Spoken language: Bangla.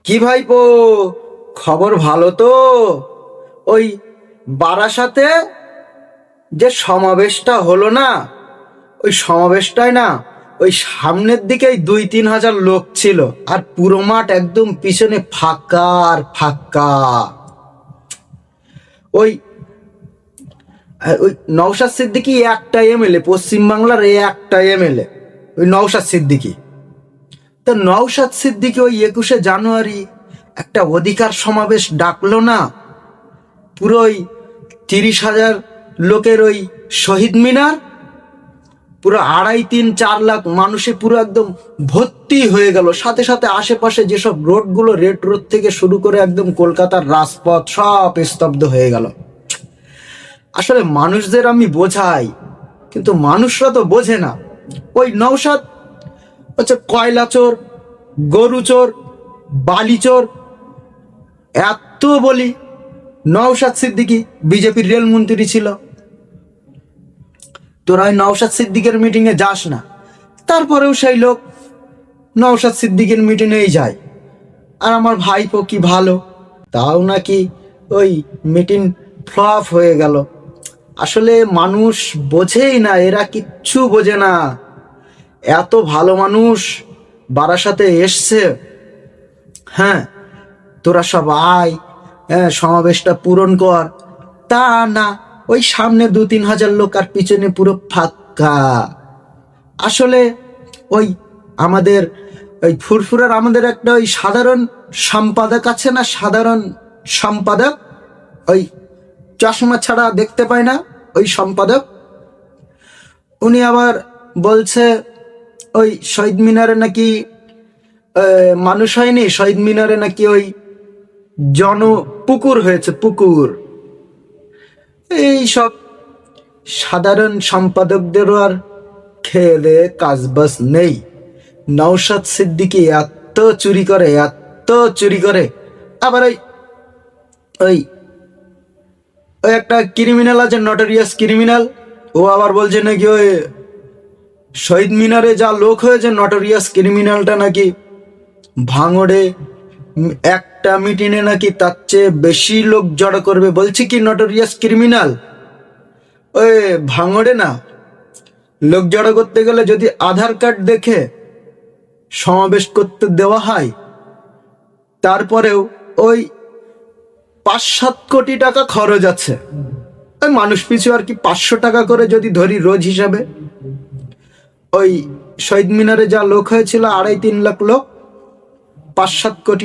কি ভাইপো, খবর ভালো তো? ওই বারাসাতে যে সমাবেশটা হলো না, ওই সমাবেশটায় না, ওই সামনের দিকেই 2-3 হাজার লোক ছিল, আর পুরো মাঠ একদম পিছনে ফাঁকা আর ফাঁকা। ওই ওই নওশাদ সিদ্দিকী একটা এমএলএ, পশ্চিমবাংলার এই একটা এমএলএ, ওই নওশাদ সিদ্দিকী। তো নওশাদ সিদ্দিকী ওই 21শে জানুয়ারি একটা অধিকার সমাবেশ ডাকলো না, পুরো ওই 30,000 লোকের ওই শহীদ মিনার, পুরো 2.5-3-4 লাখ মানুষে পুরো একদম ভর্তি হয়ে গেল। সাথে সাথে আশেপাশে যেসব রোডগুলো, রেড রোড থেকে শুরু করে একদম কলকাতার রাজপথ সব স্তব্ধ হয়ে গেল। আসলে মানুষদের আমি বোঝাই, কিন্তু মানুষরা তো বোঝে না। ওই নওশাদ হচ্ছে কয়লা চোর, গরু চোর, বালি চোর, এত বলি। নওশাদ সিদ্দিকী বিজেপির রেলমন্ত্রী ছিল, তোরা ওই নওশাদ সিদ্দিকের মিটিংয়ে যাস না, তারপরেও সেই লোক নওশাদ সিদ্দিকের মিটিংয়েই যায়। আর আমার ভাইপো কি ভালো, তাও নাকি ওই মিটিং ফ্লপ হয়ে গেল। আসলে মানুষ বোঝেই না, এরা কিচ্ছু বোঝে না। এত ভালো মানুষ বারাসাতে এসছে, হ্যাঁ তোরা সব আয়, হ্যাঁ সমাবেশটা পূরণ কর, তা না, ওই সামনে 2-3 হাজার লোক আর পিছনে পুরো ফাঁকা। আসলে ওই আমাদের ওই ফুরফুরার আমাদের একটা ওই সাধারণ সম্পাদক আছে না, সাধারণ সম্পাদক, ওই চশমা ছাড়া দেখতে পায় না ওই সম্পাদক, উনি আবার বলছে ওই শহীদ মিনারে নাকি মানুষ হয়নি, শহীদ মিনারে নাকি ওই পুকুর হয়েছে, পুকুর। এই সব সাধারণ সম্পাদকদেরও আর খেয়ে দেয়ে কাজবাজ নেই। নওশাদ সিদ্দিকী এত চুরি করে, এত চুরি করে। আবার ওই ওই ওই একটা ক্রিমিনাল আছে, নটোরিয়াস ক্রিমিনাল, ও আবার বলছে নাকি ওই শহীদ মিনারে যা লোক হয়েছে, নটোরিয়াস ক্রিমিনালটা নাকি ভাঙড়ে একটা মিটিংয়ে নাকি তার চেয়ে বেশি লোক জড়ো করবে। বলছি কি নটোরিয়াস ক্রিমিনাল, ওই ভাঙড়ে না লোক জড়ো করতে গেলে যদি আধার কার্ড দেখে সমাবেশ করতে দেওয়া হয়, তারপরেও ওই 5-7 কোটি টাকা খরচ আছে। ওই মানুষ পিছু আর কি 500 টাকা করে যদি ধরি রোজ হিসাবে, ওই শহীদ মিনারে যা লোক হয়েছিল 2.5-3 লাখ লোক, 5-7 কোটি